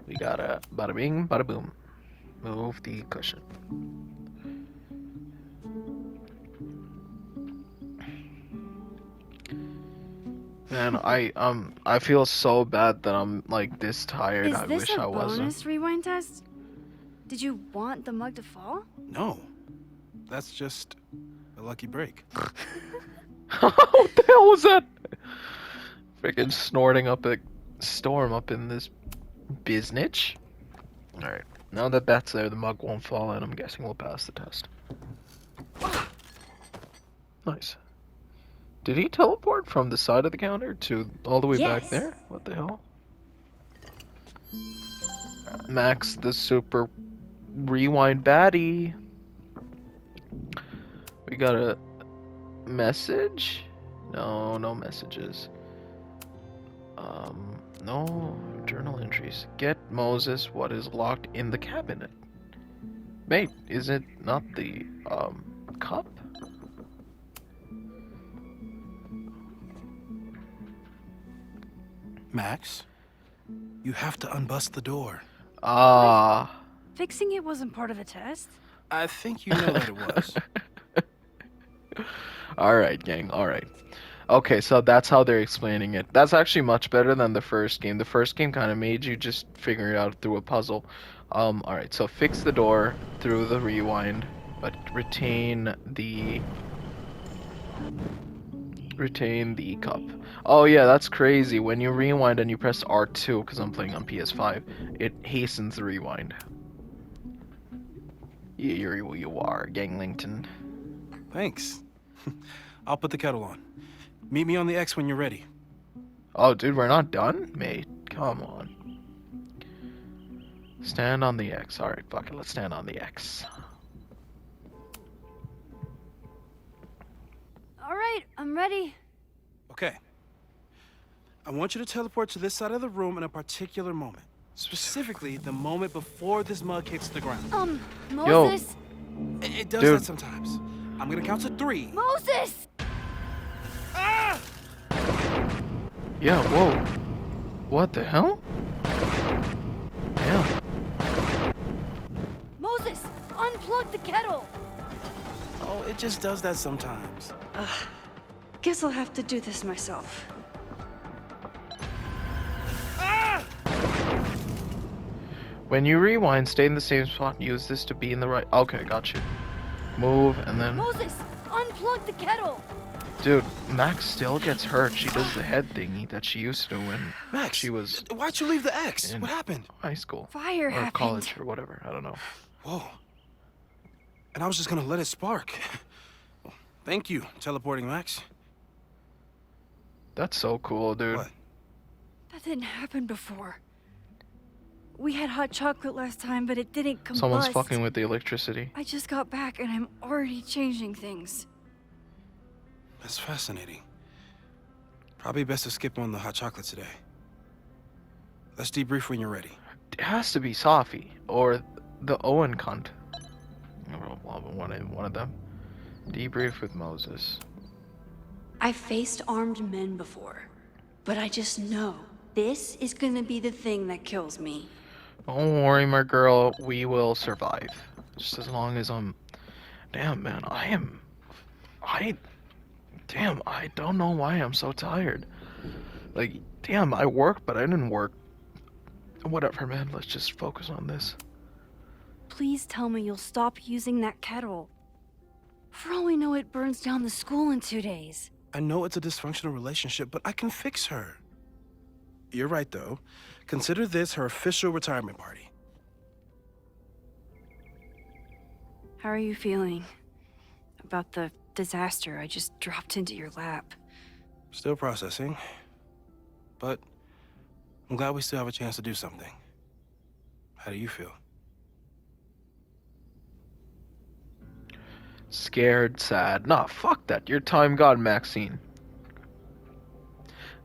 We got a bada bing, bada boom. Move the cushion. Man, I feel so bad that I'm like this tired. Is I this wish a I wasn't. bonus rewind test? Did you want the mug to fall? No, that's just a lucky break. What the hell was that? Freaking snorting up a storm up in this biznitch. Alright, now that that's there, the mug won't fall, and I'm guessing we'll pass the test. Nice. Did he teleport from the side of the counter to all the way back there? What the hell? Max, the super rewind baddie. We got a message? No, no messages. No journal entries. Get Moses what is locked in the cabinet. Mate, is it not the, cup? Max, you have to unbust the door. Ah. Fixing it wasn't part of the test. I think you know that it was. Alright, gang, alright. Okay, so that's how they're explaining it. That's actually much better than the first game. The first game kind of made you just figure it out through a puzzle. Alright, so fix the door through the rewind, but retain the cup. Oh yeah, that's crazy. When you rewind and you press R2, because I'm playing on PS5, it hastens the rewind. You are, Ganglington. Thanks. I'll put the kettle on. Meet me on the X when you're ready. Oh, dude, we're not done? Mate, come on. Stand on the X. Alright, fuck it, let's stand on the X. Alright, I'm ready. Okay. I want you to teleport to this side of the room in a particular moment. Specifically, the moment before this mug hits the ground. Moses? It does Dude. that sometimes. I'm gonna count to 3. Moses! Ah! Yeah, whoa. What the hell? Yeah. Moses! Unplug the kettle! Oh, it just does that sometimes. Guess I'll have to do this myself. Ah! When you rewind, stay in the same spot and use this to be in the right. Okay, got you. Move and then. Moses! Unplug the kettle! Dude, Max still gets hurt. She does the head thingy that she used to when Max, she was why'd you leave the X? in What happened? high school. Fire Or happened. college or whatever. I don't know. Whoa. And I was just gonna let it spark. Thank you, teleporting Max. That's so cool, dude. What? That didn't happen before. We had hot chocolate last time, but it didn't combust. Someone's fucking with the electricity. I just got back and I'm already changing things. That's fascinating. Probably best to skip on the hot chocolate today. Let's debrief when you're ready. It has to be Safi or the Owen cunt. One of them. Debrief with Moses. I've faced armed men before, but I just know this is gonna be the thing that kills me. Don't worry, my girl. We will survive. Just as long as I'm. Damn, man. Damn, I don't know why I'm so tired. Like, damn, I worked, but I didn't work. Whatever, man. Let's just focus on this. Please tell me you'll stop using that kettle. For all we know, it burns down the school in 2 days. I know it's a dysfunctional relationship, but I can fix her. You're right, though. Consider this her official retirement party. How are you feeling about the disaster I just dropped into your lap? Still processing. But I'm glad we still have a chance to do something. How do you feel? Scared, sad. Nah, fuck that. Your time gone, Maxine.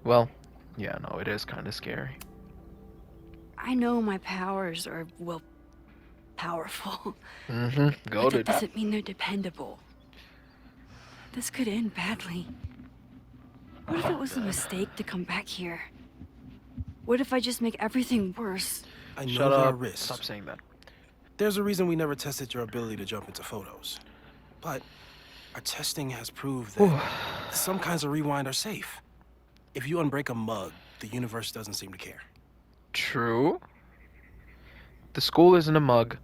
Well, yeah, no, it is kind of scary. I know my powers are, well, powerful. Mm-hmm. But Go to that doesn't mean they're dependable. This could end badly. What if it was a mistake to come back here? What if I just make everything worse? I know Shut there are up. risks. Stop saying that. There's a reason we never tested your ability to jump into photos. But our testing has proved that some kinds of rewind are safe. If you unbreak a mug, the universe doesn't seem to care. True. The school isn't a mug.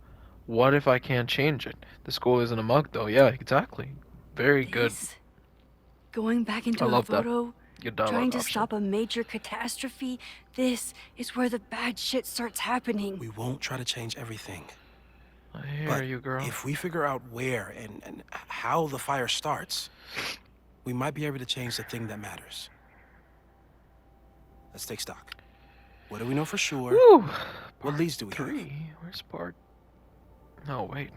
What if I can't change it? The school isn't a mug, though. Yeah, exactly. Very good. This? Going back into I a love that. photo? Good Trying dialogue to option. stop a major catastrophe? This is where the bad shit starts happening. We won't try to change everything. I hear But you, girl. if we figure out where and how the fire starts, we might be able to change the thing that matters. Let's take stock. What do we know for sure? Woo! What leads do we have? 3. Where's part? No, wait.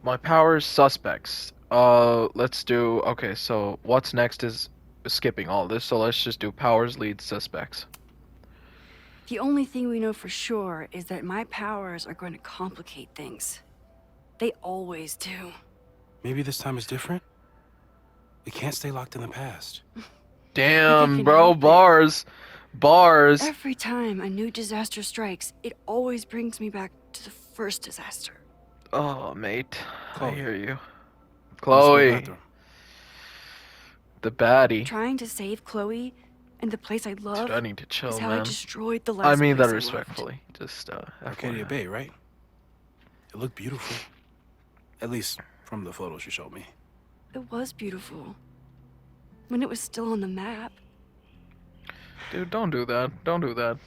My powers, suspects. Let's do. Okay, so what's next is skipping all this. So let's just do powers, leads, suspects. The only thing we know for sure is that my powers are going to complicate things. They always do. Maybe this time is different? We can't stay locked in the past. Damn, can bro, help it. bars. Bars. Every time a new disaster strikes, it always brings me back to the first disaster. Oh, mate. I Chloe. hear you. Let's go to the Chloe, bathroom. the baddie. Trying to save Chloe and the place I love Dude, I need to chill, is how I man. destroyed the last I mean place that I loved. respectfully. Just, Arcadia FYI. Bay, right? It looked beautiful. At least from the photos you showed me. It was beautiful. When it was still on the map. Dude, don't do that. Don't do that.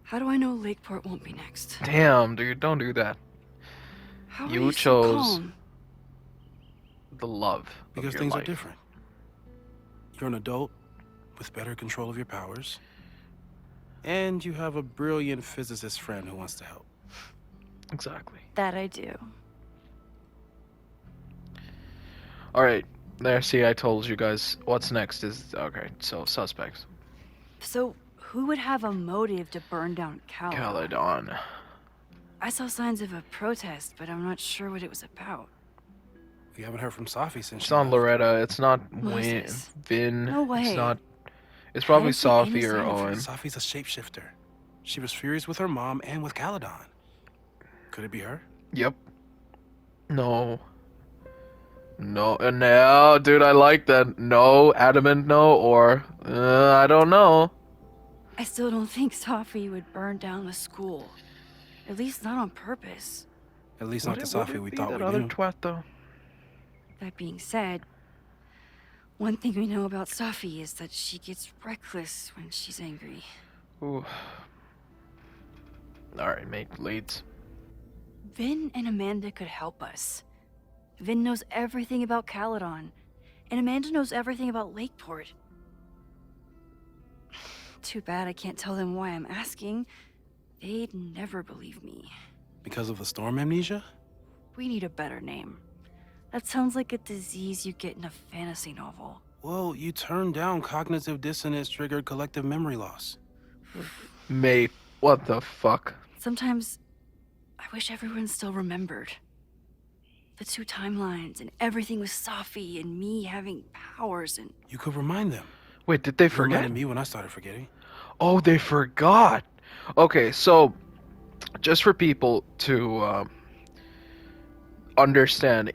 How do I know Lakeport won't be next? Damn, dude, don't do that. How You are you chose so calm? The love Because of your things life. are different. You're an adult with better control of your powers. And you have a brilliant physicist friend who wants to help. Exactly. That I do. All right. There, see, I told you guys. What's next is okay. So suspects. So, who would have a motive to burn down Caladon? Caladon. I saw signs of a protest, but I'm not sure what it was about. We haven't heard from Safi since It's she not left. Loretta. It's not Win. Moses. Vin. No way. It's not. It's probably I didn't see any Sophie or sign of her. Owen. Safi's a shapeshifter. She was furious with her mom and with Caladon. Could it be her? Yep. No. No, no, dude, I like that. No, adamant no, or I don't know. I still don't think Sophie would burn down the school. At least not on purpose. At least not the Would Safi it we be thought that we other knew. twat though? That being said, one thing we know about Sophie is that she gets reckless when she's angry. Ooh. All right, mate, leads. Vin and Amanda could help us. Vin knows everything about Caladon, and Amanda knows everything about Lakeport. Too bad I can't tell them why I'm asking. They'd never believe me. Because of the storm amnesia? We need a better name. That sounds like a disease you get in a fantasy novel. Well, you turned down cognitive dissonance triggered collective memory loss. Mate, what the fuck? Sometimes, I wish everyone still remembered. The two timelines and everything with Safi and me having powers and... You could remind them. Wait, did they You forget? reminded me when I started forgetting. Oh, they forgot. Okay, so just for people to understand,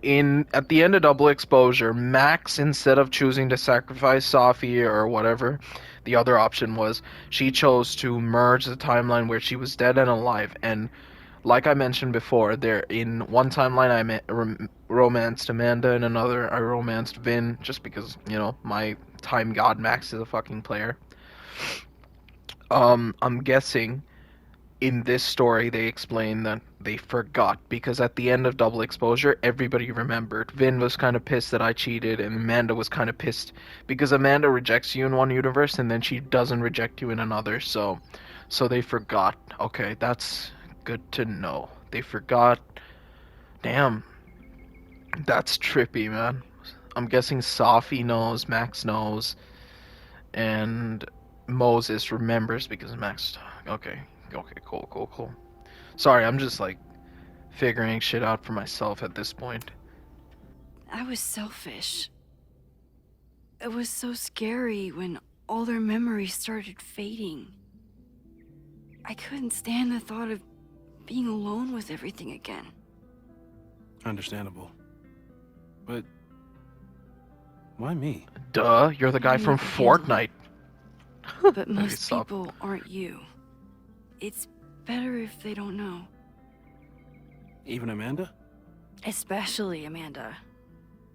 at the end of Double Exposure, Max, instead of choosing to sacrifice Safi or whatever, the other option was, she chose to merge the timeline where she was dead and alive. And like I mentioned before, there in one timeline I romanced Amanda, in another I romanced Vin, just because, you know, my time god Max is a fucking player. I'm guessing in this story they explain that they forgot, because at the end of Double Exposure everybody remembered. Vin was kind of pissed that I cheated, and Amanda was kind of pissed because Amanda rejects you in one universe and then she doesn't reject you in another, so they forgot. Okay, that's good to know. They forgot. Damn. That's trippy, man. I'm guessing Safi knows, Max knows, and Moses remembers because Max... Okay, cool. Sorry, I'm just, like, figuring shit out for myself at this point. I was selfish. It was so scary when all their memories started fading. I couldn't stand the thought of being alone with everything again. Understandable. But why me? Duh, you're the guy I mean, from you can handle Fortnite. But Maybe most stop. people aren't you. It's better if they don't know. Even Amanda? Especially Amanda.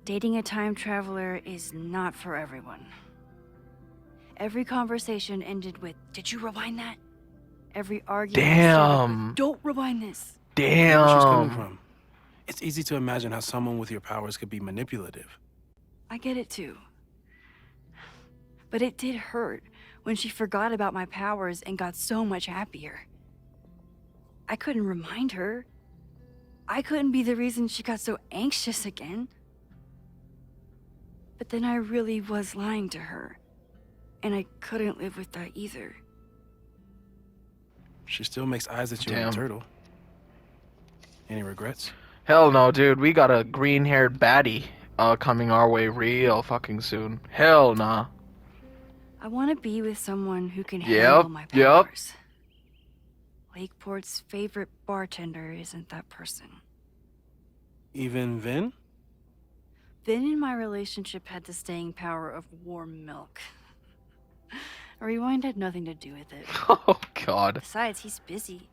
Dating a time traveler is not for everyone. Every conversation ended with, "Did you rewind that?" Every argument started Damn. with, "Don't rewind this." I get where she's coming Damn. from. It's easy to imagine how someone with your powers could be manipulative. I get it too. But it did hurt when she forgot about my powers and got so much happier. I couldn't remind her. I couldn't be the reason she got so anxious again. But then I really was lying to her. And I couldn't live with that either. She still makes eyes at you Damn. like a turtle. Any regrets? Hell no, dude. We got a green-haired baddie coming our way real fucking soon. Hell nah. I want to be with someone who can Yep, handle my yep. powers. Lakeport's favorite bartender isn't that person. Even Vin? Vin in my relationship had the staying power of warm milk. Rewind had nothing to do with it. Oh god. Besides, he's busy.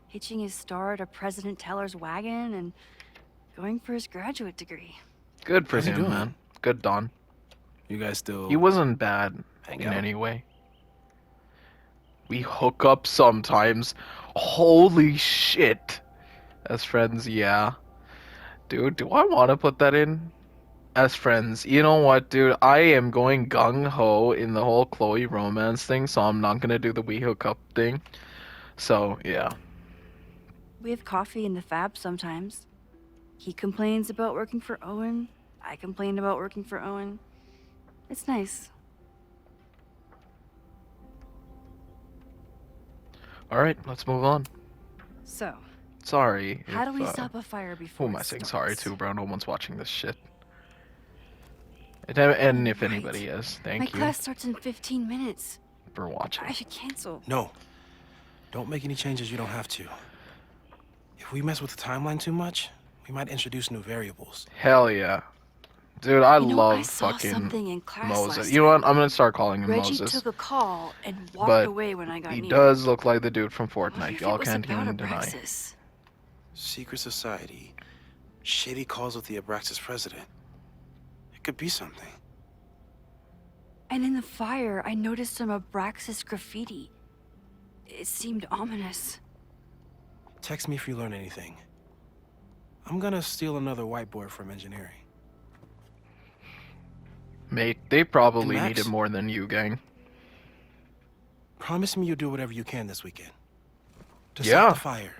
Hitching his star to President Teller's wagon and going for his graduate degree. Good for How's he him, doing? man. Good Don. You guys still He wasn't bad hang in out? any way. We hook up sometimes. Holy shit. As friends, yeah. Dude, do I want to put that in? As friends. You know what, dude? I am going gung-ho in the whole Chloe romance thing, so I'm not gonna do the we hook up thing. So, yeah. We have coffee in the Fab sometimes. He complains about working for Owen. I complain about working for Owen. It's nice. Alright, let's move on. So, Sorry. how do if, we stop a fire Who before am I it saying starts? sorry to, bro? No one's watching this shit. And if Right. anybody is, My thank you class starts in 15 minutes. for watching. I should cancel. No. Don't make any changes you don't have to. If we mess with the timeline too much, we might introduce new variables. Hell yeah. Dude, I You know, love I saw fucking something in class Moses. last You know what? time. I'm gonna start calling him Reggie Moses. took a call and walked But away when I got He near. does look like the dude from I wonder Fortnite. if Y'all it was can't about even deny. Abraxas. Secret society. Shady calls with the Abraxas president. It could be something. And in the fire, I noticed some Abraxas graffiti. It seemed ominous. Text me if you learn anything. I'm gonna steal another whiteboard from engineering. Mate, they probably And need Max? it more than you, gang. Promise me you'll do whatever you can this weekend. To Yeah. stop the fire.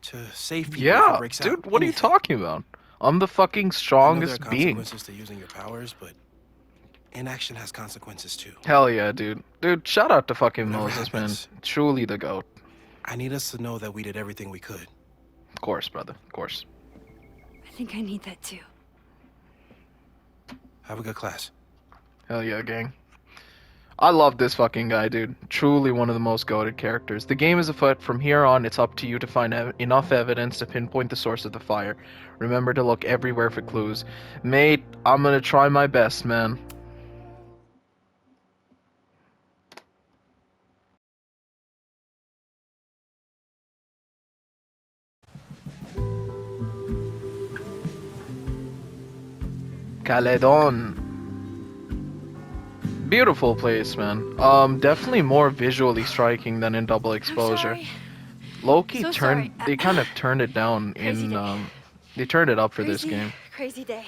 To save people if Yeah, it breaks dude, out. what are you Anything. talking about? I'm the fucking I know there strongest are being. consequences to using your powers, but inaction has consequences too. Hell yeah, dude. Dude, shout out to fucking Whatever Moses, happens. man. Truly the GOAT. I need us to know that we did everything we could. Of course, brother. Of course. I think I need that too. Have a good class. Hell yeah, gang. I love this fucking guy, dude. Truly one of the most goated characters. The game is afoot. From here on, it's up to you to find enough evidence to pinpoint the source of the fire. Remember to look everywhere for clues. Mate, I'm gonna try my best, man. Caledon. Beautiful place, man. Definitely more visually striking than in Double Exposure. I'm sorry. Loki So turned. sorry. They kind of turned it down Crazy in. day. They turned it up for this game. Crazy day.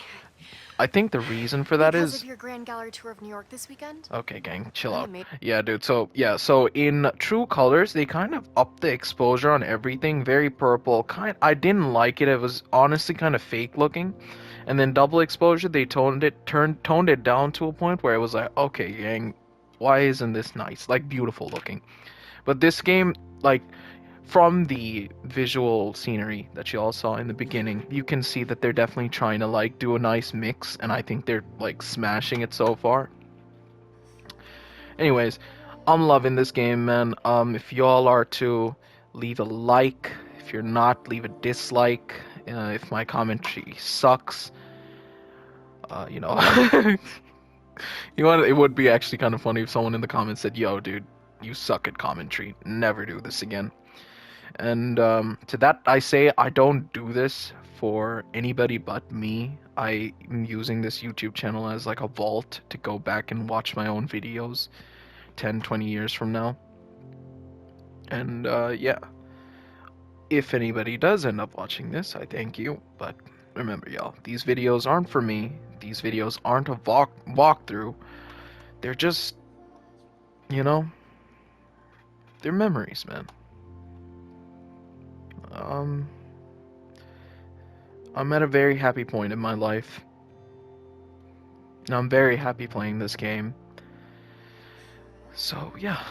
I think the reason for that Because is. of your Grand Gallery tour of New York this weekend? Okay, gang, chill I out. made- Yeah, dude. So in True Colors, they kind of upped the exposure on everything. Very purple. I didn't like it. It was honestly kind of fake looking. And then Double Exposure, they toned it down to a point where it was like, okay, gang, why isn't this nice? Like beautiful looking. But this game, like, from the visual scenery that you all saw in the beginning, you can see that they're definitely trying to like do a nice mix, and I think they're like smashing it so far. Anyways, I'm loving this game, man. If y'all are too, leave a like. If If you're not, leave a dislike. If my commentary sucks, you know, you know, it would be actually kind of funny if someone in the comments said, "Yo, dude, you suck at commentary. Never do this again." And to that, I say I don't do this for anybody but me. I am using this YouTube channel as like a vault to go back and watch my own videos 10, 20 years from now. And yeah, if anybody does end up watching this, I thank you. But remember, y'all, these videos aren't for me. These videos aren't a walkthrough. They're just, you know, they're memories, man. I'm at a very happy point in my life. And I'm very happy playing this game. So, yeah.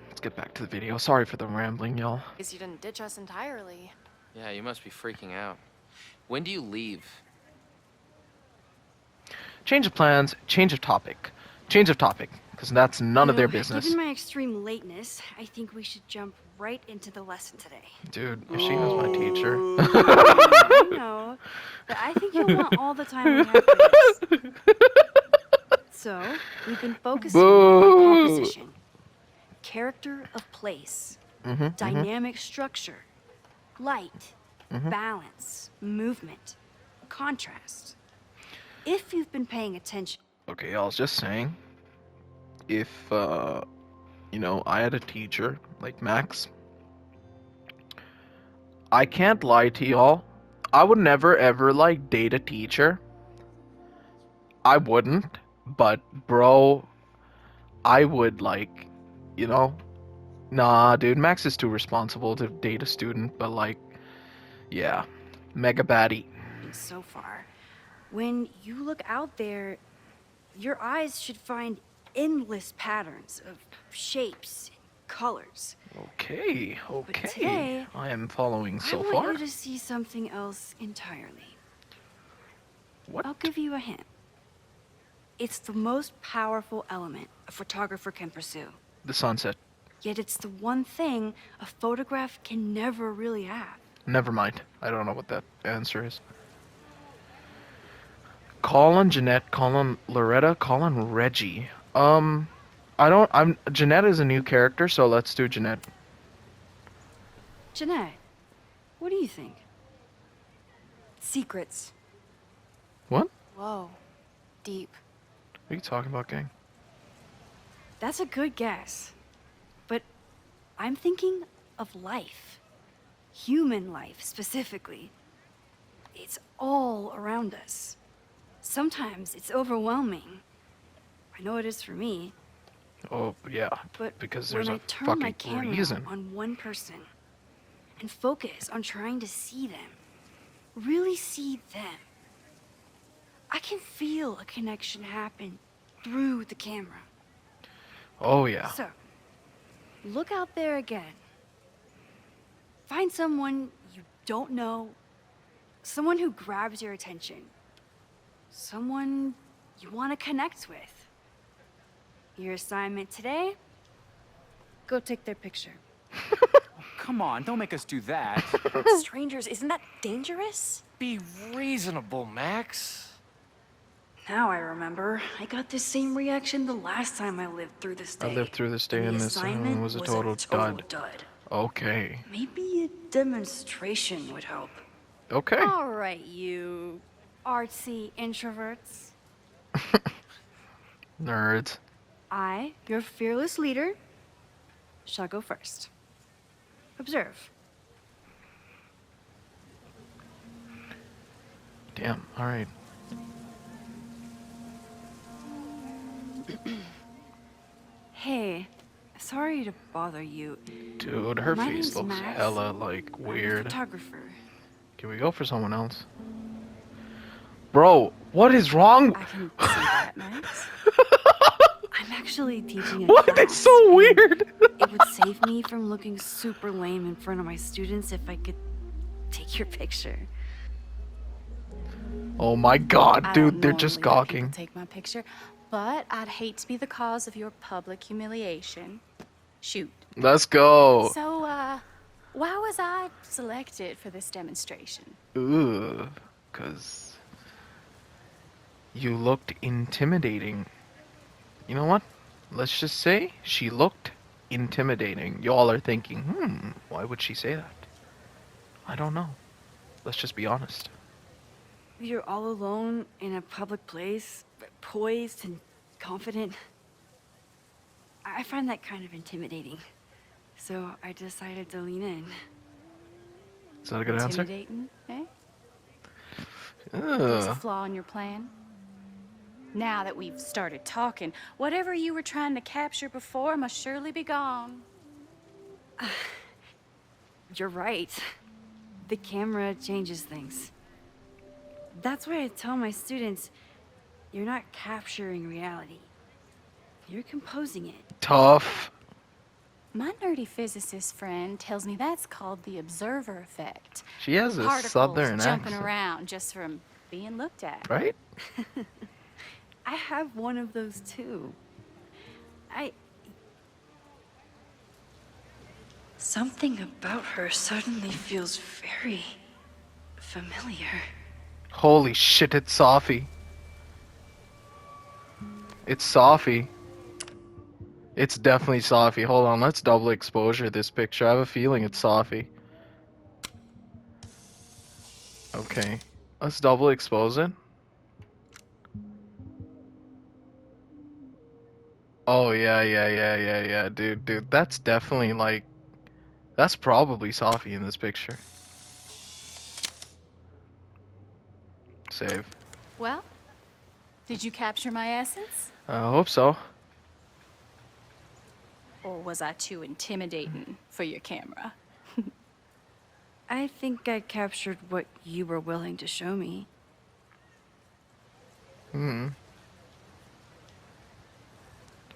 Let's get back to the video. Sorry for the rambling, y'all. Guess you didn't ditch us entirely. Yeah, you must be freaking out. When do you leave? Change of plans, change of topic. Change of topic, because that's none of their No, business. Given my extreme lateness, I think we should jump right into the lesson today. Dude, if she was my teacher. I know, but I think you'll want all the time we have for this. So, we've been focusing on composition, character of place, dynamic structure, light, balance, movement, contrast. If you've been paying attention. Okay, I was just saying, if, you know, I had a teacher, like Max, I can't lie to y'all, I would never ever, like, date a teacher. I wouldn't, but, bro, I would, like, you know, nah, dude, Max is too responsible to date a student, but, like, yeah, mega baddie. So far, when you look out there, your eyes should find endless patterns of shapes and colors. Okay, okay. today, I am following so I want far. you to see something else entirely. What? I'll give you a hint. It's the most powerful element a photographer can pursue. The sunset. Yet it's the one thing a photograph can never really have. Never mind. I don't know what that answer is. Call on Jeanette, call on Loretta, call on Reggie. Jeanette is a new character, so let's do Jeanette. Jeanette, what do you think? Secrets. What? Whoa. Deep. What are you talking about, gang? That's a good guess. But I'm thinking of life. Human life, specifically. It's all around us. Sometimes it's overwhelming. I know it is for me. Oh, yeah. But Because when there's I a turn my fucking camera reason. on one person and focus on trying to see them, really see them, I can feel a connection happen through the camera. Oh, yeah. So, look out there again. Find someone you don't know, someone who grabs your attention, someone you want to connect with. Your assignment today? Go take their picture. Come on, don't make us do that. Strangers, isn't that dangerous? Be reasonable, Max. Now I remember. I got the same reaction the last time I lived through this day. I lived through this day And and the this assignment was a total dud. dud. Okay. Maybe a demonstration would help. Okay. All right, you artsy introverts. Nerds. I, your fearless leader, shall go first. Observe. Damn. All right. Hey, sorry to bother you. Dude, her My face name's looks Max. hella, like, I'm a weird. photographer. Can we go for someone else? Bro, what is wrong? I can see that, Max. I'm actually teaching a What? class. It's so and weird. It would save me from looking super lame in front of my students if I could take your picture. Oh my god, I dude, don't they're normally just let people gawking. Take my picture, but I'd hate to be the cause of your public humiliation. Shoot. Let's go. So, Why was I selected for this demonstration? Ooh, because you looked intimidating. You know what? Let's just say she looked intimidating. Y'all are thinking, why would she say that? I don't know. Let's just be honest. You're all alone in a public place, poised and confident. I find that kind of intimidating. So I decided to lean in. Is that a good answer? Intimidating, eh? There's a Ugh. flaw in your plan. Now that we've started talking, whatever you were trying to capture before must surely be gone. You're right. The camera changes things. That's why I tell my students, you're not capturing reality. You're composing it. Tough. My nerdy physicist friend tells me that's called the observer effect. She has a Particles southern jumping accent, around just from being looked at. right? I have one of those too. Something about her suddenly feels very familiar. Holy shit, it's Safi. It's Safi. It's definitely Safi. Hold on, let's double exposure this picture. I have a feeling it's Safi. Okay, let's double expose it. Oh yeah, dude, that's definitely like, that's probably Safi in this picture. Save. Well, did you capture my essence? I hope so. Or was I too intimidating for your camera? I think I captured what you were willing to show me.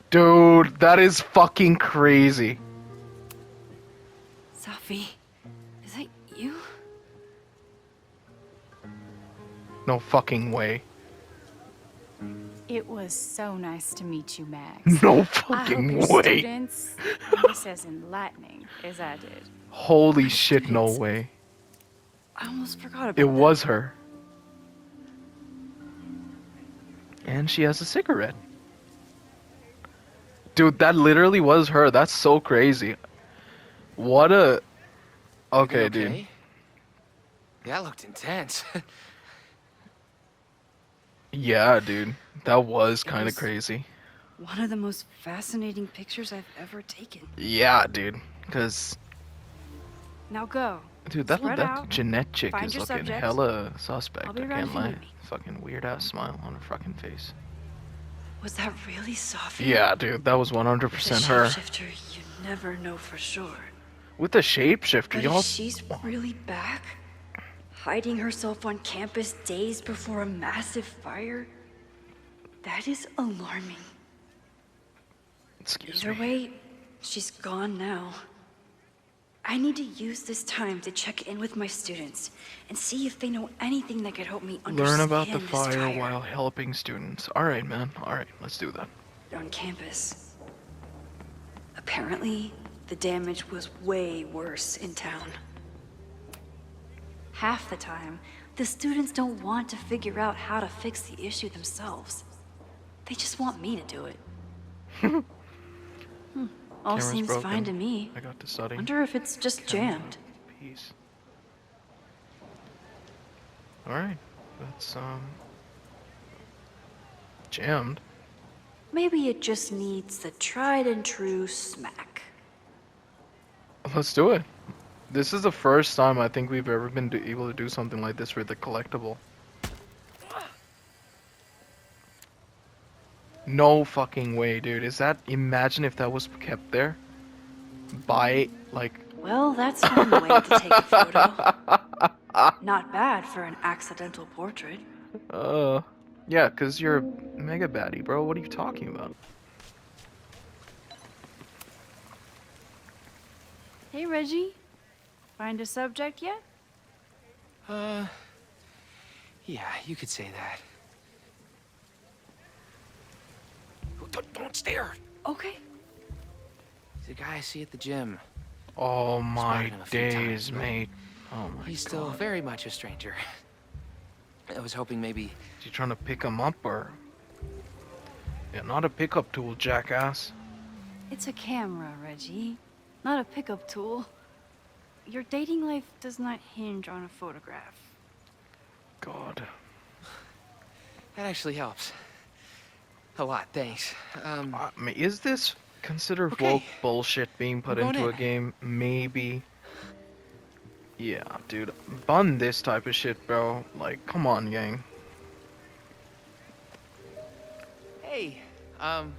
Dude, that is fucking crazy. Safi, is that you? No fucking way. It was so nice to meet you, Max. No I hope fucking your way. students are just as enlightening as I did. Holy shit, no students. way. I almost forgot about It that. was her. And she has a cigarette. Dude, that literally was her. That's so crazy. What a... Okay, You dude. okay? That looked intense. Yeah, dude. That was kind of was- crazy. One of the most fascinating pictures I've ever taken. Yeah, dude. Because, Now go. dude, that Spread out. Jeanette chick Find is your looking subject. hella suspect. I'll be I around can't if you lie. need me. Fucking weird ass smile on her fucking face. Was that really Safi? Yeah, dude. That was The 100% her. shapeshifter, you never know for sure. With the shapeshifter, But y'all. if she's really back, hiding herself on campus days before a massive fire, that is alarming. Excuse Either me. way, she's gone now. I need to use this time to check in with my students and see if they know anything that could help me understand Learn about the this fire while helping students. Alright, man. Alright, let's do that. on campus. Apparently, the damage was way worse in town. Half the time, the students don't want to figure out how to fix the issue themselves. They just want me to do it. All Camera's seems broken. fine to me. I got to study. Wonder if it's just jammed. Peace. Alright. That's, jammed. Maybe it just needs the tried and true smack. Let's do it. This is the first time I think we've ever been able to do something like this with a collectible. No fucking way, dude. Is that... Imagine if that was kept there. By, like... Well, that's one way to take a photo. Not bad for an accidental portrait. Yeah, because you're a mega baddie, bro. What are you talking about? Hey, Reggie. Find a subject yet? Yeah, you could say that. Don't stare. Okay. He's the guy I see at the gym. Oh my him a few times, days, but mate. Oh my He's god. still very much a stranger. I was hoping maybe... Is you trying to pick him up or? Yeah, not a pickup tool, jackass. It's a camera, Reggie, not a pickup tool. Your dating life does not hinge on a photograph. God. That actually helps. A lot, thanks. Is this considered Okay. woke bullshit being put We're going into a in. game? Maybe. Yeah, dude. Bun this type of shit, bro. Like, come on, gang. Hey, I'm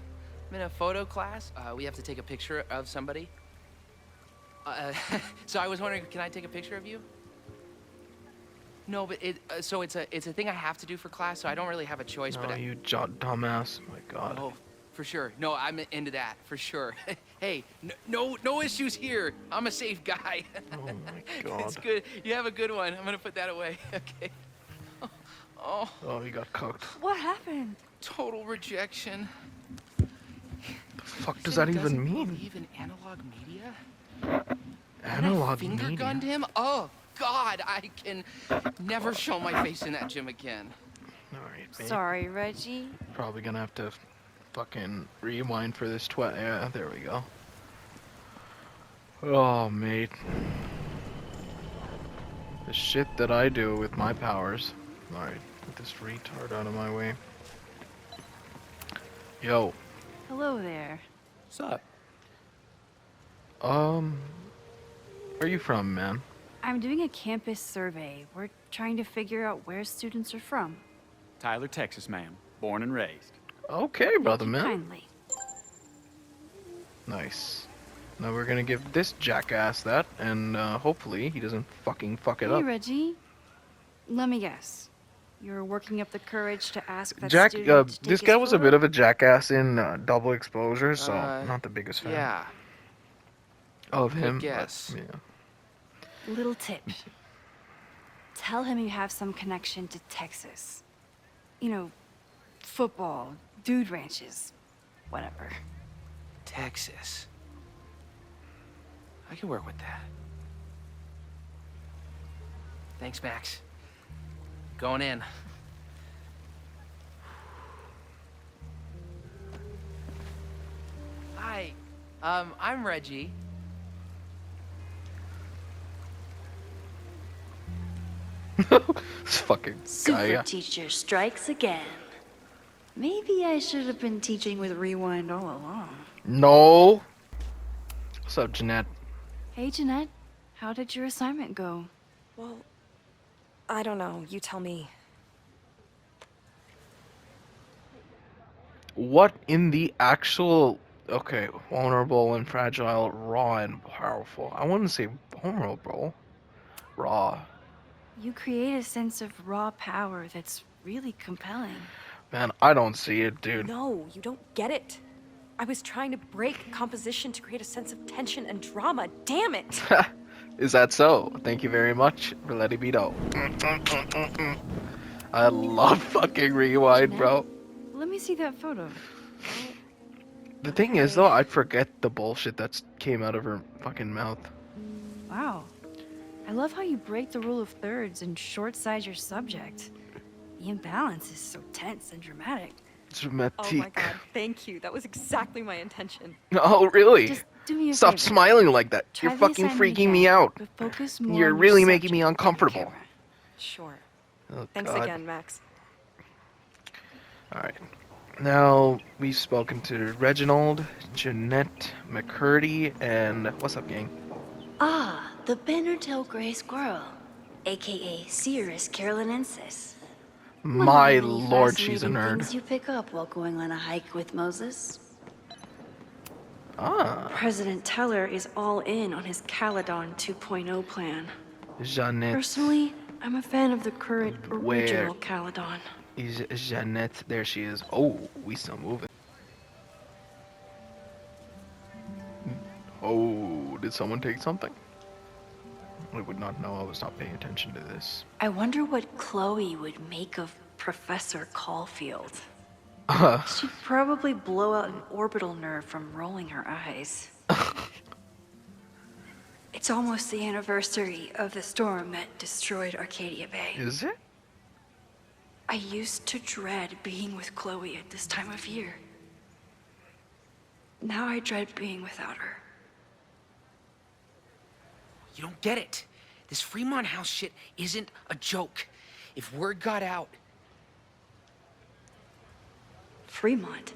in a photo class. We have to take a picture of somebody. So I was wondering, can I take a picture of you? No, but so it's a thing I have to do for class, so I don't really have a choice. No, but you dumbass. My god. oh, for sure. No, I'm into that for sure. Hey, no issues here. I'm a safe guy. Oh my god. It's good. You have a good one. I'm gonna put that away. Okay. Oh, Oh, he got cooked. What happened? total rejection. The fuck does that even mean? Believe in analog media? Analog finger media. gunned him? Oh God, I can never show my face in that gym again. Alright, mate. Sorry, Reggie. Probably gonna have to fucking rewind for this yeah, there we go. Oh, mate. The shit that I do with my powers. Alright, get this retard out of my way. Yo, Hello there. What's up? where you from, man? I'm doing a campus survey. We're trying to figure out where students are from. Tyler, Texas, ma'am. Born and raised. Okay, brother, Thank you man. kindly. Nice. Now we're gonna give this jackass that, and hopefully he doesn't fucking fuck it Hey, up. Reggie. Let me guess. You're working up the courage to ask that Jack, student to take this his guy was a photo? bit of a jackass in Double Exposure, so not the biggest fan Yeah. of good him. but, guess. yeah. Little tip. Tell him you have some connection to Texas. You know, football, dude ranches, whatever. Texas. I can work with that. Thanks, Max. Going in. Hi. I'm Reggie. This fucking guy. Super yeah. teacher strikes again. Maybe I should have been teaching with Rewind all along. No. What's up, Jeanette? Hey, Jeanette. How did your assignment go? Well, I don't know. You tell me. What in the actual... Okay, vulnerable and fragile, raw and powerful. I wouldn't say vulnerable. Raw. You create a sense of raw power that's really compelling. Man, I don't see it, dude. No, you don't get it. I was trying to break composition to create a sense of tension and drama. Damn it! Is that so? Thank you very much for letting me know. I love fucking Rewind, bro. Let me see that photo. The thing is, though, I forget the bullshit that came out of her fucking mouth. Wow. I love how you break the rule of thirds and short-size your subject. The imbalance is so tense and dramatic. Dramatic. Oh my god, thank you. That was exactly my intention. Oh, really? Just do me a Stop favor. smiling like that. Try You're the fucking assignment freaking me again, out. but focus more You're on your really making me subject than the uncomfortable. camera. Sure. Oh, Thanks God. again, Max. Alright. Now, we've spoken to Reginald, Jeanette, McCurdy, and... What's up, gang? Ah, the Bannertail Gray Squirrel, aka Cirrus carolinensis. One of the My many lord, she's a fascinating nerd. Things you pick up while going on a hike with Moses. Ah, President Teller is all in on his Caledon 2.0 plan. Jeanette. Personally, I'm a fan of the current Where? original Caledon. Is Jeanette? There she is. Oh, we still moving. Oh, did someone take something? I would not know. I was not paying attention to this. I wonder what Chloe would make of Professor Caulfield. She'd probably blow out an orbital nerve from rolling her eyes. It's almost the anniversary of the storm that destroyed Arcadia Bay. Is it? I used to dread being with Chloe at this time of year. Now I dread being without her. You don't get it. This Fremont House shit isn't a joke. If word got out... Fremont?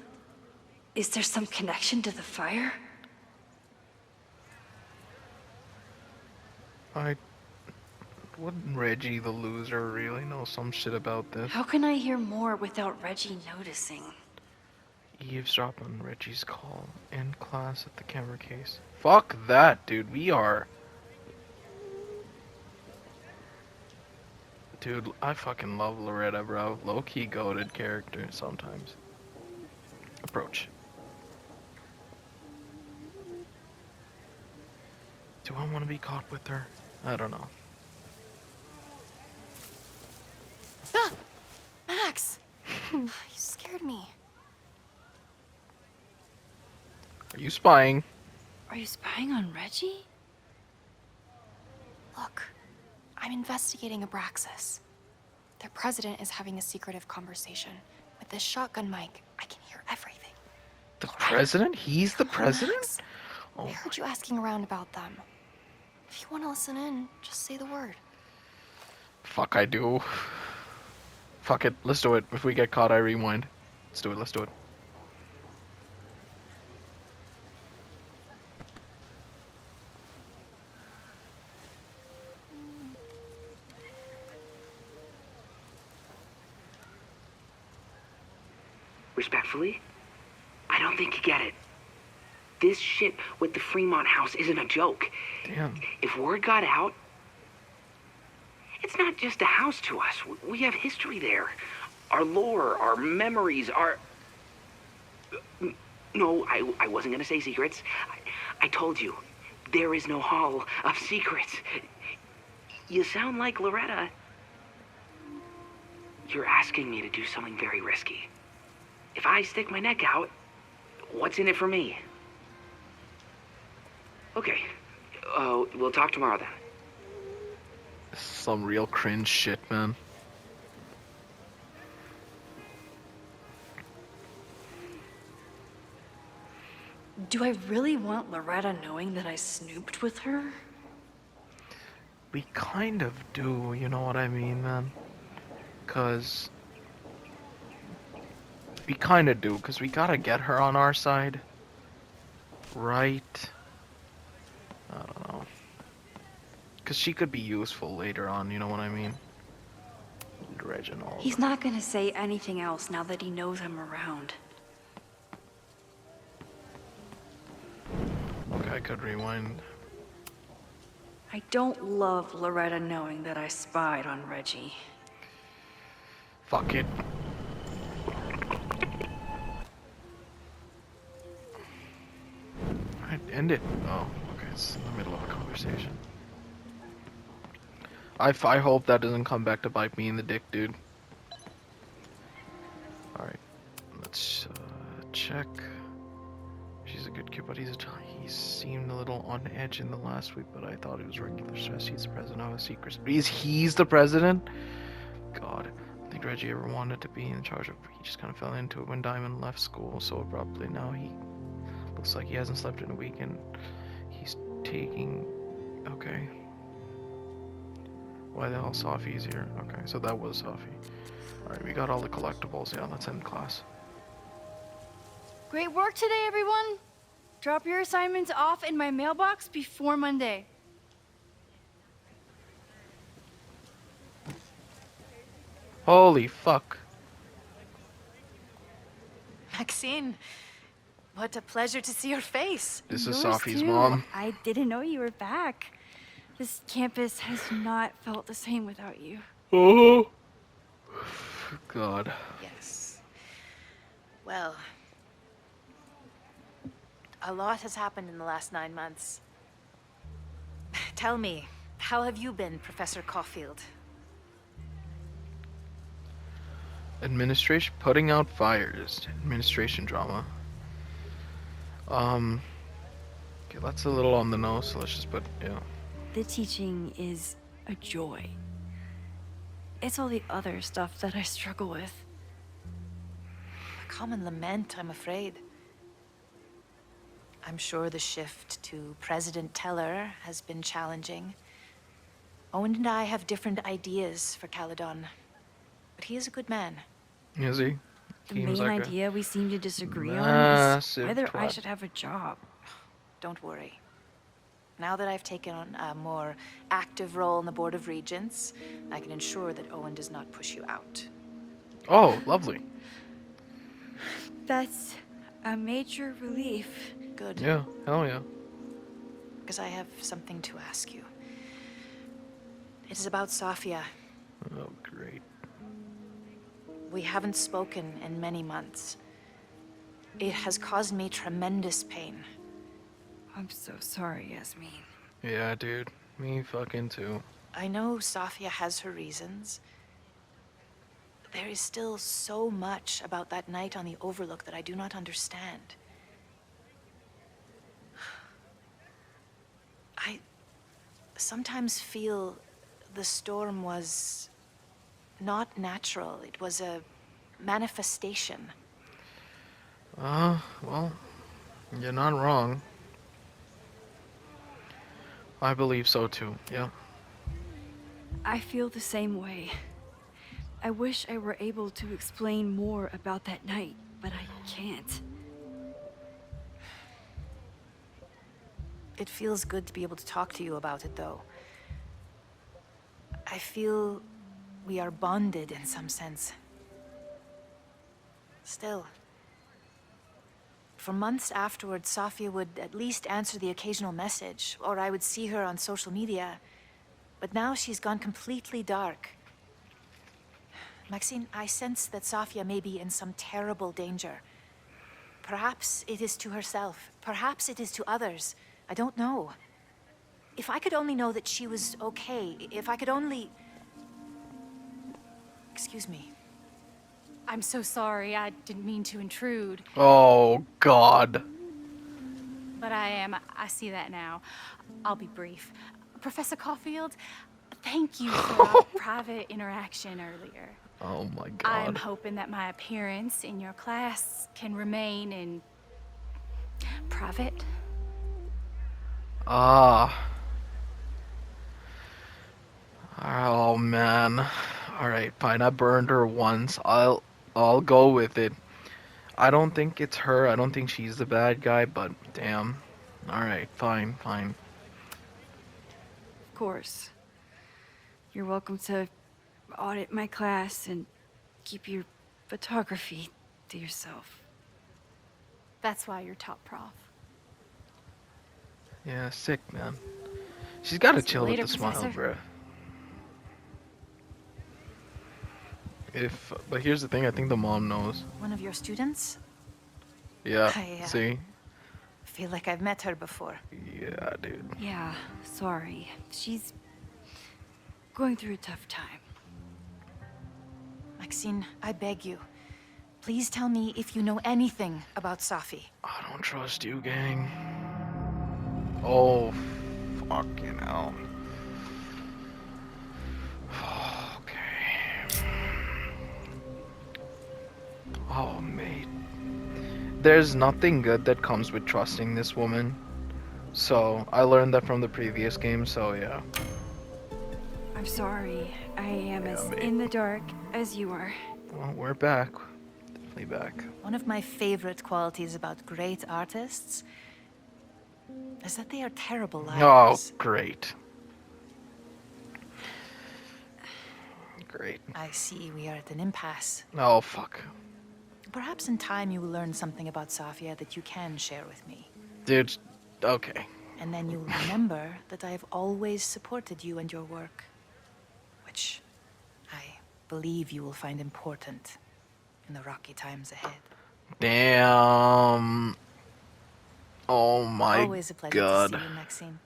Is there some connection to the fire? Wouldn't Reggie the loser really know some shit about this? How can I hear more without Reggie noticing? Eavesdrop on Reggie's call. In class at the camera case. Fuck that, dude. We are... Dude, I fucking love Loretta, bro. Low-key goated character sometimes. Approach. Do I want to be caught with her? I don't know. Ah! Max! You scared me. Are you spying? Are you spying on Reggie? Look, I'm investigating Abraxas. Their president is having a secretive conversation. With this shotgun mic, I can hear everything. The president? He's the Come on, president? Max. Oh I heard you asking around about them. If you want to listen in, just say the word. fuck, I do. Fuck it, let's do it. If we get caught, I rewind. Let's do it, let's do it. Respectfully, I don't think you get it. This shit with the Fremont House isn't a joke. Damn. If word got out, it's not just a house to us. We have history there. Our lore, our memories, our... No, I wasn't gonna say secrets. I told you, there is no hall of secrets. You sound like Loretta. You're asking me to do something very risky. If I stick my neck out, what's in it for me? Okay. We'll talk tomorrow then. Some real cringe shit, man. Do I really want Loretta knowing that I snooped with her? We kind of do, you know what I mean, man? Cause... We kind of do, because we gotta get her on our side. Right? I don't know. Because she could be useful later on, you know what I mean? Reginald. He's not gonna say anything else now that he knows I'm around. Okay, I could rewind. I don't love Loretta knowing that I spied on Reggie. Fuck it. Alright, end it. Oh, okay, it's in the middle of a conversation. I hope that doesn't come back to bite me in the dick, dude. Alright, let's check. She's a good kid, but he seemed a little on edge in the last week, but I thought it was regular stress. He's the president of a secret. He's the president? God, I think Reggie ever wanted to be in charge of. He just kind of fell into it when Diamond left school so abruptly. Now he looks like he hasn't slept in a week, and he's taking. Okay. Why the hell Safi's here? Okay, so that was Safi. Alright, we got all the collectibles. Yeah, let's end class. Great work today, everyone. Drop your assignments off in my mailbox before Monday. Holy fuck. Maxine, what a pleasure to see your face. This is Yours Safi's too. mom. I didn't know you were back. This campus has not felt the same without you. Oh. God. Yes. Well, a lot has happened in the last 9 months. Tell me, how have you been, Professor Caulfield? Administration putting out fires. Administration drama. Okay, that's a little on the nose, so let's just put, yeah. The teaching is a joy. It's all the other stuff that I struggle with. A common lament, I'm afraid. I'm sure the shift to President Teller has been challenging. Owen and I have different ideas for Caledon, but he is a good man. Is he? The Seems main like a idea we seem to disagree on is massive whether I twat. should have a job. Don't worry. Now that I've taken on a more active role in the Board of Regents, I can ensure that Owen does not push you out. Oh, lovely. That's a major relief. Good, Yeah, hell yeah. because I have something to ask you. It is about Safia. Oh, great. We haven't spoken in many months. It has caused me tremendous pain. I'm so sorry, Yasmin. Yeah, dude. Me fucking too. I know Safia has her reasons. There is still so much about that night on the Overlook that I do not understand. I sometimes feel the storm was not natural. It was a manifestation. Well, you're not wrong. I believe so too, yeah. I feel the same way. I wish I were able to explain more about that night, but I can't. It feels good to be able to talk to you about it, though. I feel we are bonded in some sense. Still. For months afterwards, Safia would at least answer the occasional message, or I would see her on social media. But now she's gone completely dark. Maxine, I sense that Safia may be in some terrible danger. Perhaps it is to herself. Perhaps it is to others. I don't know. If I could only know that she was okay, if I could only... Excuse me. I'm so sorry. I didn't mean to intrude. Oh, God. But I see that now. I'll be brief. Professor Caulfield, thank you for our private interaction earlier. Oh my I'm God. hoping that my appearance in your class can remain in private. Ah. Oh man. Alright, fine. I burned her once. I'll go with it. I don't think it's her. I don't think she's the bad guy, but damn. Alright, fine. Of course. You're welcome to audit my class and keep your photography to yourself. That's why you're top prof. Yeah, sick, man. She's gotta See you chill with later, the smile, Professor. bruh. But here's the thing, I think the mom knows. One of your students? Yeah, I see? feel like I've met her before. Yeah, dude. Yeah, sorry. She's going through a tough time. Maxine, I beg you. Please tell me if you know anything about Safi. I don't trust you, gang. Oh, fucking hell. Okay. Oh, mate. There's nothing good that comes with trusting this woman. So, I learned that from the previous game, so yeah. I'm sorry. I am Yeah, as mate. in the dark as you are. Well, we're back. Definitely back. One of my favorite qualities about great artists is that they are terrible Oh, liars. great. Great. I see we are at an impasse. Oh, fuck. Perhaps in time you will learn something about Safia that you can share with me. Dude, okay. And then you'll remember that I have always supported you and your work, which I believe you will find important in the rocky times ahead. Damn. Oh my Always a pleasure god. to see you, Maxine.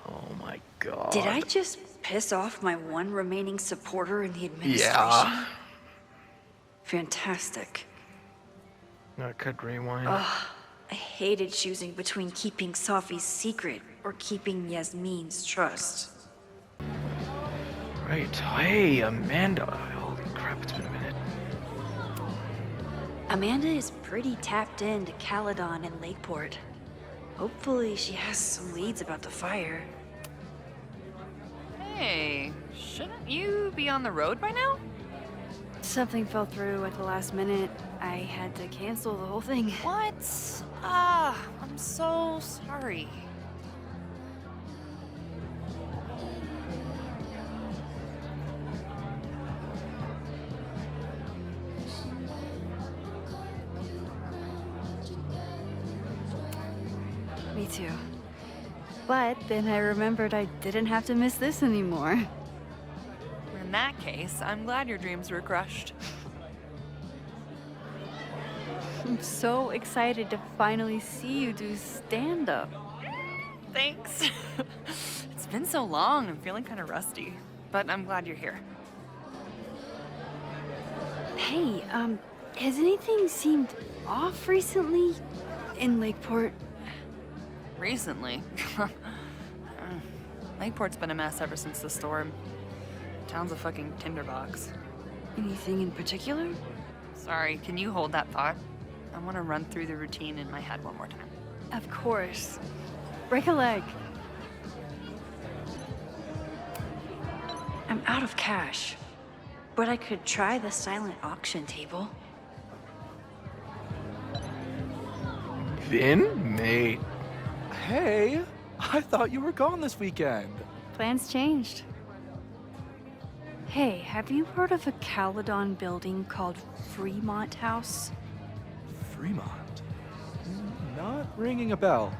Oh my god. Did I just piss off my one remaining supporter in the administration? Yeah. Fantastic. I could rewind. I hated choosing between keeping Safi's secret or keeping Yasmin's trust. Right. Hey, Amanda. Holy crap, it's been a minute. Amanda is pretty tapped into Caledon and Lakeport. Hopefully she has some leads about the fire. Hey, shouldn't you be on the road by now? Something fell through at the last minute. I had to cancel the whole thing. What? Ah, I'm so sorry. Me too. But then I remembered I didn't have to miss this anymore. In that case, I'm glad your dreams were crushed. I'm so excited to finally see you do stand-up. Thanks. It's been so long, I'm feeling kind of rusty. But I'm glad you're here. Hey, has anything seemed off recently in Lakeport? Recently. Lakeport's been a mess ever since the storm. Town's a fucking tinderbox. Anything in particular? Sorry, can you hold that thought? I want to run through the routine in my head one more time. Of course. Break a leg. I'm out of cash, but I could try the silent auction table. Vin? Mate. Hey, I thought you were gone this weekend. Plans changed. Hey, have you heard of a Caledon building called Fremont House? Fremont? Not ringing a bell.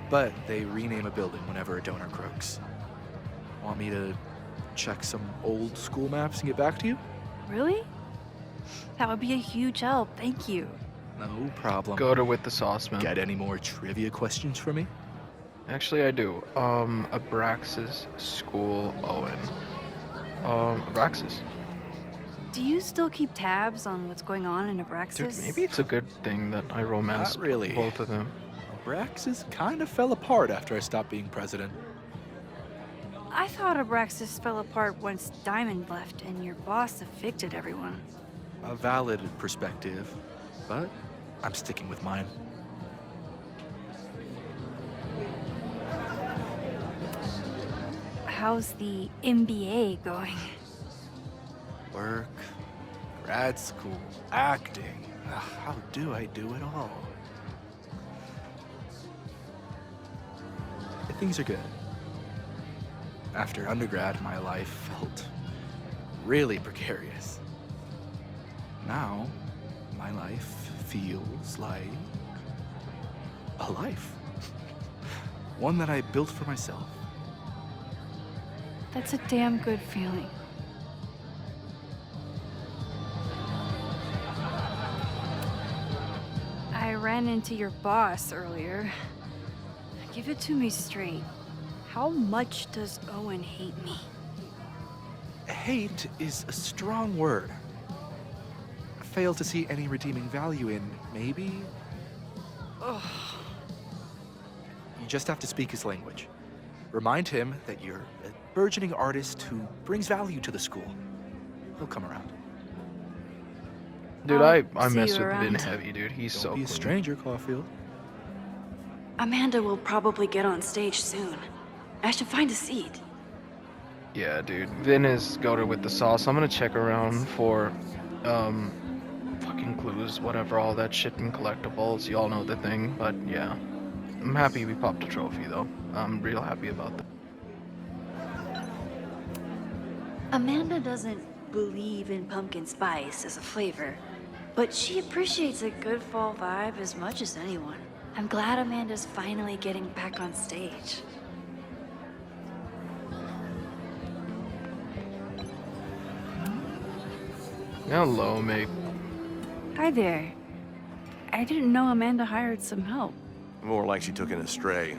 But they rename a building whenever a donor croaks. Want me to check some old school maps and get back to you? Really? That would be a huge help, thank you. No problem. Go to with the sauce, man. Got any more trivia questions for me? Actually, I do. Abraxas School Owen. Abraxas. Do you still keep tabs on what's going on in Abraxas? Dude, maybe it's a good thing that I romanced Not really. both of them. Abraxas kind of fell apart after I stopped being president. I thought Abraxas fell apart once Diamond left and your boss evicted everyone. A valid perspective, but I'm sticking with mine. How's the MBA going? Work, grad school, acting. How do I do it all? Things are good. After undergrad, my life felt really precarious. Now, my life feels like a life. One that I built for myself. That's a damn good feeling. I ran into your boss earlier. Give it to me straight. How much does Owen hate me? Hate is a strong word. Fail to see any redeeming value in, maybe? Ugh. You just have to speak his language. Remind him that you're a burgeoning artist who brings value to the school. He'll come around. Dude, I see mess you with Vin around. heavy, dude. He's Don't so be a cool. stranger, Caulfield. Amanda will probably get on stage soon. I should find a seat. Yeah, dude. Vin is goated with the sauce. I'm gonna check around for, fucking clues, whatever, all that shit and collectibles. Y'all know the thing, but yeah. I'm happy we popped a trophy, though. I'm real happy about that. Amanda doesn't believe in pumpkin spice as a flavor, but she appreciates a good fall vibe as much as anyone. I'm glad Amanda's finally getting back on stage. Hello, mate. Hi there. I didn't know Amanda hired some help. More like she took in a stray.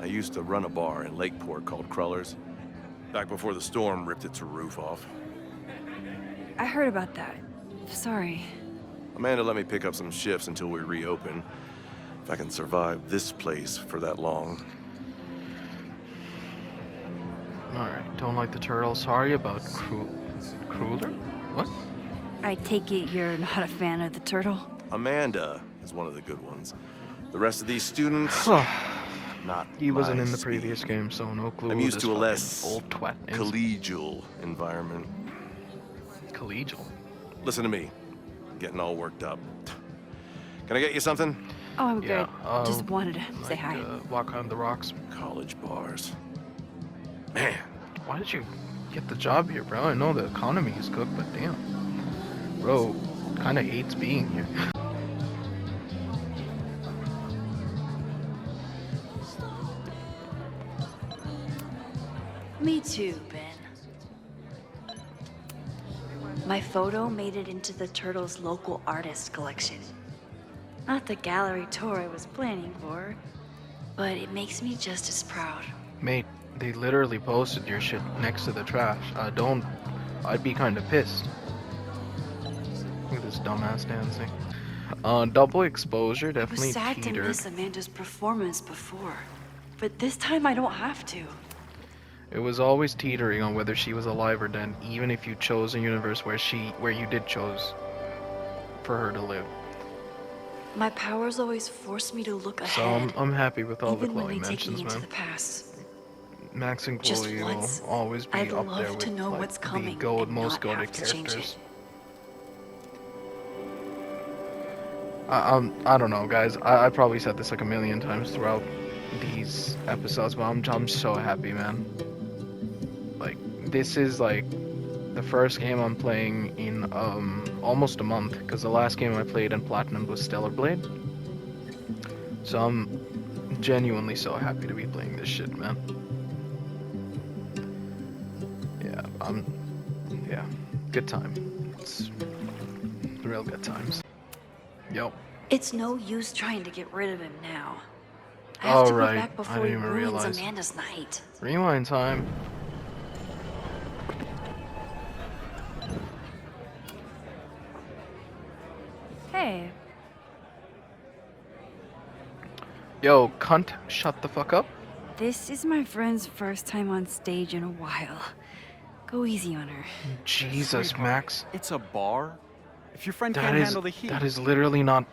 I used to run a bar in Lakeport called Crullers, back before the storm ripped its roof off. I heard about that. Sorry. Amanda let me pick up some shifts until we reopen. If I can survive this place for that long. Alright, don't like the turtle. Sorry about Crueler? What? I take it you're not a fan of the turtle? Amanda is one of the good ones. The rest of these students, not He wasn't my in the speed. previous game, so no clue. I'm who used this to a fucking less old twat is. collegial environment. Collegial? Listen to me. Getting all worked up. Can I get you something? Oh, I'm Yeah, good. Just wanted to say like, hi. Walk on the rocks. College bars. Man. Why did you get the job here, bro? I know the economy is good, but damn. Bro, kinda hates being here. Me too, Ben. My photo made it into the Turtles' local artist collection. Not the gallery tour I was planning for, but it makes me just as proud. Mate, they literally posted your shit next to the trash. I'd be kinda pissed. Look at this dumbass dancing. Double exposure I definitely was sad to teetered. miss Amanda's performance before, but this time I don't have to. It was always teetering on whether she was alive or dead, even if you chose a universe where you did chose for her to live. My powers always force me to look So ahead, I'm happy with all the even when Chloe they take mentions, me into man. the past. Max and Just Chloe once, will always be I'd up love there to with know like, what's coming the and most not goated have to change characters. it. I don't know, guys. I probably said this like a million times throughout these episodes, but I'm so happy, man. Like, this is like the first game I'm playing in almost a month, because the last game I played in Platinum was Stellar Blade. So I'm genuinely so happy to be playing this shit, man. Yeah, good time. It's real good times. Yo. It's no use trying to get rid of him now. I have to go Alright, back I before didn't he even ruins realize. Amanda's night. Rewind time. Hey, Yo, cunt, shut the fuck up. this is my friend's first time on stage in a while. Go easy on her. Jesus, Sweetheart, Max. It's a bar. If your friend That can't is handle the heat. that is literally not.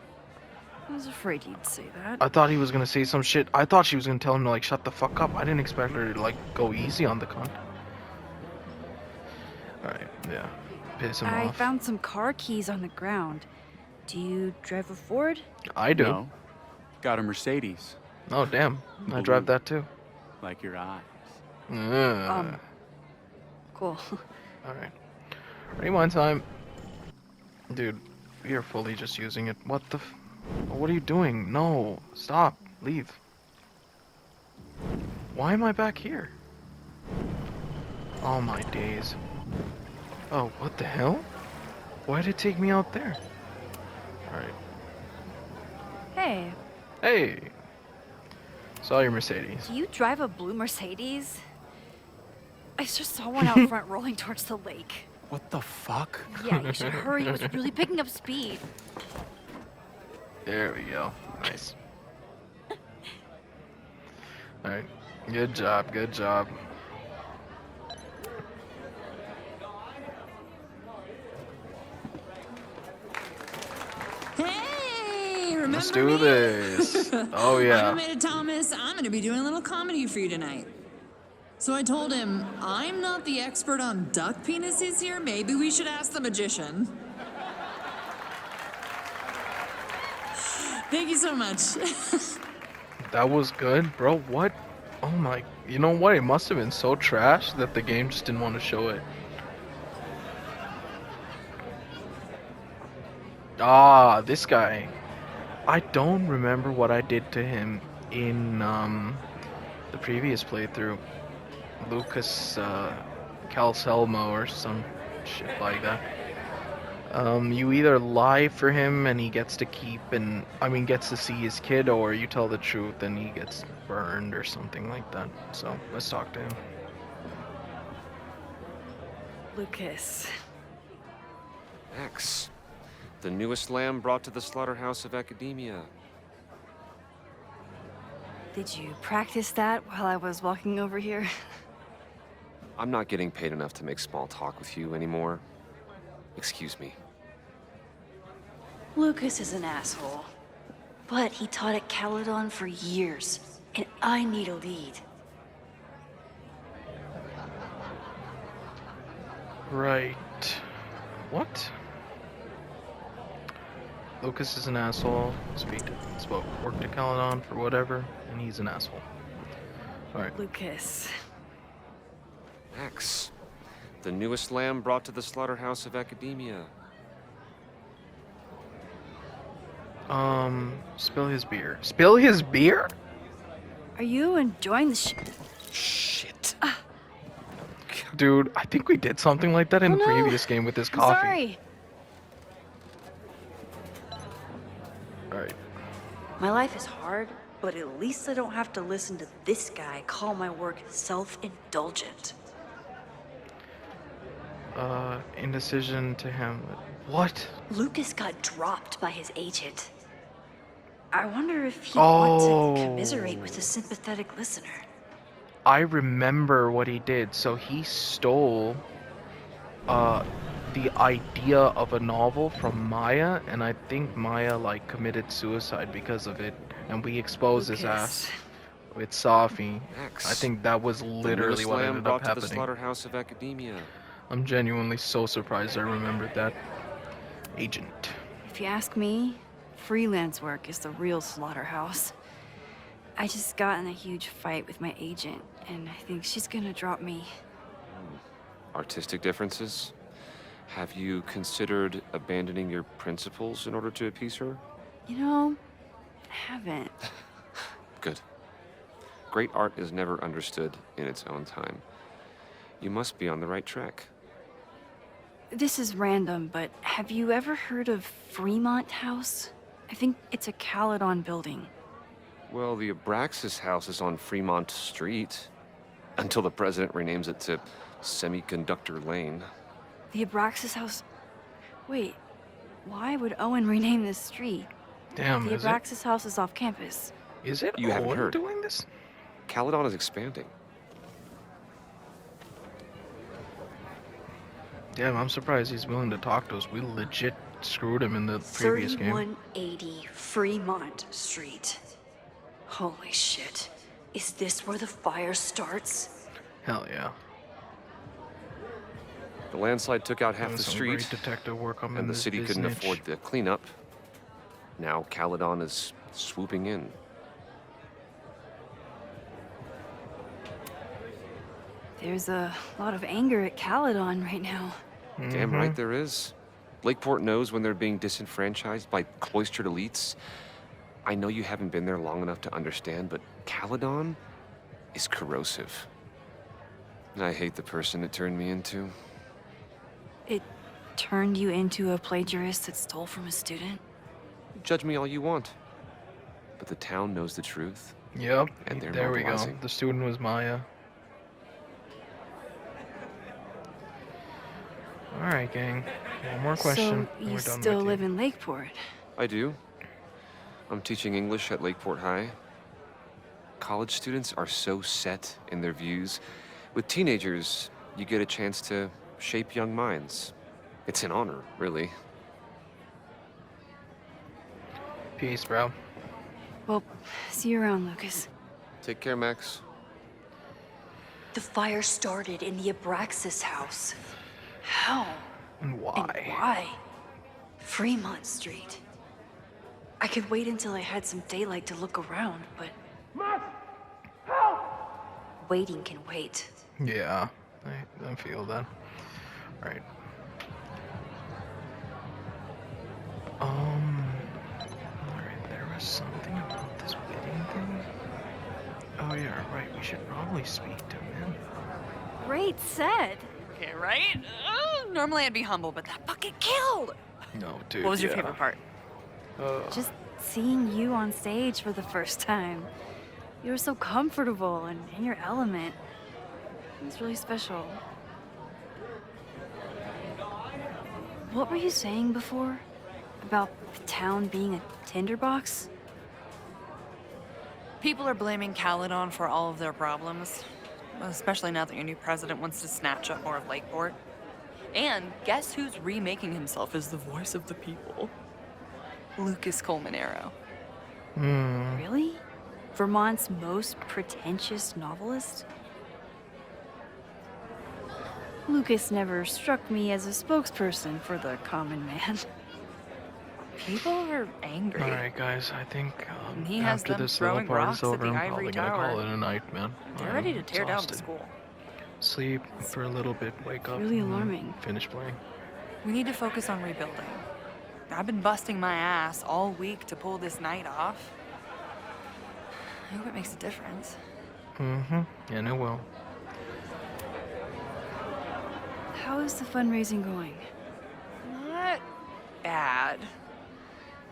I was afraid you'd say that. I thought he was gonna say some shit. I thought she was gonna tell him to like shut the fuck up. I didn't expect her to like go easy on the cunt. Alright, yeah. Piss him I off. found some car keys on the ground. Do you drive a Ford? I do. No. Got a Mercedes. Oh damn. I drive that too. Like your eyes. Cool. Alright. Rewind time. Dude, you're fully just using it. What the what are you doing? No. Stop. Leave. Why am I back here? Oh my days. Oh, what the hell? Why did it take me out there? Alright. Hey, Hey! Saw your Mercedes. do you drive a blue Mercedes? I just saw one out front rolling towards the lake. What the fuck? Yeah, you should hurry. It was really picking up speed. There we go. Nice. Alright. Good job, good job. Hey, remember Let's do me? this. Oh yeah. I'm Amanda Thomas. I'm going to be doing a little comedy for you tonight. So I told him, I'm not the expert on duck penises here. Maybe we should ask the magician. Thank you so much. That was good, bro. What? Oh my. You know what? It must have been so trash that the game just didn't want to show it. Ah, this guy. I don't remember what I did to him in the previous playthrough. Lucas Calselmo or some shit like that. You either lie for him and he gets to keep gets to see his kid, or you tell the truth and he gets burned or something like that. So let's talk to him. Lucas. X, the newest lamb brought to the slaughterhouse of academia. Did you practice that while I was walking over here? I'm not getting paid enough to make small talk with you anymore. Excuse me. Lucas is an asshole. But he taught at Caledon for years, and I need a lead. Right. What? Lucas is an asshole. Sweet. It's about worked at Caledon for whatever, and he's an asshole. Alright. Lucas. Max, the newest lamb brought to the slaughterhouse of academia. Spill his beer. Spill his beer? Are you enjoying the Shit. Dude, I think we did something like that in the previous game with this I'm coffee. sorry. Alright. My life is hard, but at least I don't have to listen to this guy call my work self-indulgent. Indecision to Hamlet. What? Lucas got dropped by his agent. I wonder if he'd want to commiserate with a sympathetic listener. I remember what he did. So he stole the idea of a novel from Maya, and I think Maya like committed suicide because of it, and we exposed his ass with Safi. I think that was literally what ended up brought to the happening. slaughterhouse of academia. I'm genuinely so surprised I remembered that. Agent. If you ask me, freelance work is the real slaughterhouse. I just got in a huge fight with my agent, and I think she's gonna drop me. Artistic differences? Have you considered abandoning your principles in order to appease her? You know, I haven't. Good. Great art is never understood in its own time. You must be on the right track. This is random, but have you ever heard of Fremont House? I think it's a Caledon building. Well, the Abraxas house is on Fremont Street. Until the president renames it to Semiconductor Lane. The Abraxas House... Wait, why would Owen rename this street? Damn, The is it? Abraxas House is off campus. Is it You haven't Owen heard. doing this? Caledon is expanding. Damn, I'm surprised he's willing to talk to us. We legit screwed him in the previous game. 3180 Fremont Street. Holy shit. Is this where the fire starts? Hell yeah. The landslide took out half Doing the some street, great detective work on and the this city couldn't niche. afford the cleanup. Now Caledon is swooping in. There's a lot of anger at Caledon right now. Damn right there is. Lakeport knows when they're being disenfranchised by cloistered elites. I know you haven't been there long enough to understand, but Caledon is corrosive. I hate the person it turned me into. It turned you into a plagiarist that stole from a student? Judge me all you want. But the town knows the truth. Yep. And they're There we go. mobilizing. The student was Maya. Alright, gang. One more question. So and you we're done still with live in Lakeport? I do. I'm teaching English at Lakeport High. College students are so set in their views. With teenagers, you get a chance to shape young minds. It's an honor, really. Peace, bro. Well, see you around, Lucas. Take care, Max. The fire started in the Abraxas house. How? And why? And why? Fremont Street. I could wait until I had some daylight to look around, but... Waiting can wait. Yeah, I feel that. Alright. Alright, there was something about this wedding thing. Oh yeah, right, we should probably speak to him. Great set. Okay, right? Normally I'd be humble, but that fucking killed. No, dude. What was your yeah. favorite part? Just seeing you on stage for the first time. You were so comfortable and in your element. It was really special. What were you saying before? About the town being a tinderbox? People are blaming Caledon for all of their problems. especially now that your new president wants to snatch up more of Lakeport. And guess who's remaking himself as the voice of the people? Lucas Colmenero. Really? Vermont's most pretentious novelist? Lucas never struck me as a spokesperson for the common man. People are angry. Alright, guys, I think And he has after them this little throwing party's rocks at over, the I'm ivory probably gonna call tower. it a night, man. They're I'm ready to tear down the exhausted. school. Sleep for a little bit, wake up, Really and then alarming. finish playing. We need to focus on rebuilding. I've been busting my ass all week to pull this night off. I hope it makes a difference. And it will. How is the fundraising going? Not bad.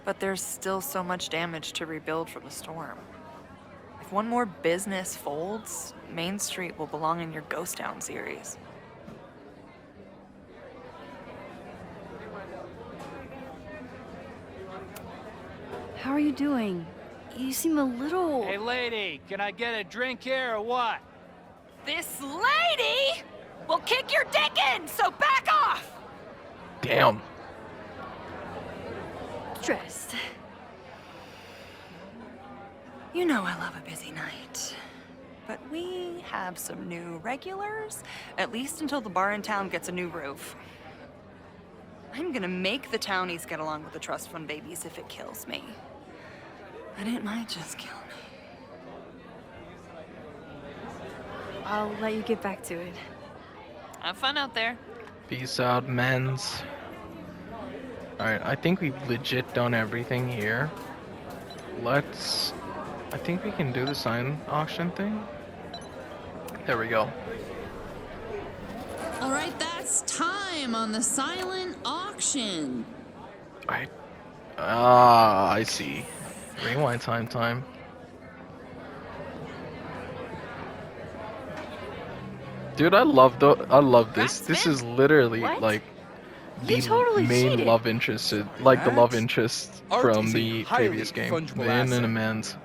But there's still so much damage to rebuild from the storm. If one more business folds, Main Street will belong in your Ghost Town series. How are you doing? You seem a little... Hey, lady, can I get a drink here or what? This lady will kick your dick in, so back off! Damn. stressed. You know I love a busy night. But we have some new regulars, at least until the bar in town gets a new roof. I'm gonna make the townies get along with the trust fund babies if it kills me. And it might just kill me. I'll let you get back to it. Have fun out there. Peace out, mens. Alright, I think we've legit done everything here. Let's... I think we can do the sign auction thing. There we go. All right, that's time on the silent auction. I see. Rewind time. Dude, I love this. This is literally What? like You the totally main cheated. love interest, like the love interest Art from is a the highly previous game. fungible The in and asset. amends.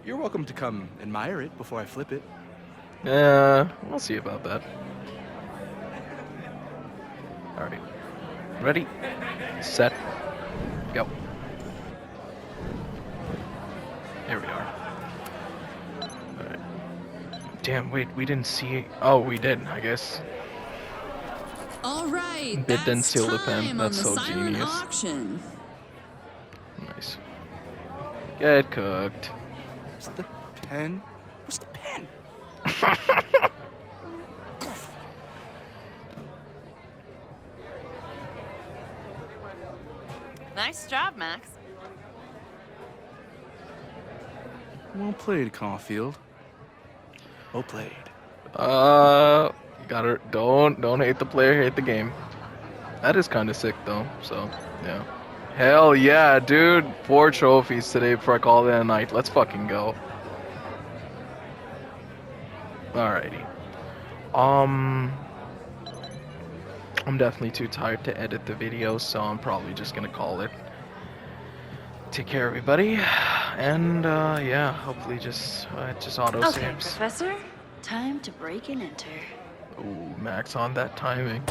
You're welcome to come admire it before I flip it. We'll see about that. Alright. Ready? Set. Go. There we are. Alright. Damn, wait, we didn't see... Oh, we did, I guess. All right, Bid that's then seal the pen. time That's on the so silent genius. auction. Nice. Get cooked. Where's the pen? Where's the pen? Nice job, Max. Well played, Caulfield. Well played. Gotta don't hate the player, hate the game. That is kind of sick though. So yeah. Hell yeah, dude! 4 trophies today before I call it a night. Let's fucking go. Alrighty. I'm definitely too tired to edit the video, so I'm probably just gonna call it. Take care, everybody, and yeah, hopefully just auto Okay, saves. Professor. Time to break and enter. Ooh, Max on that timing.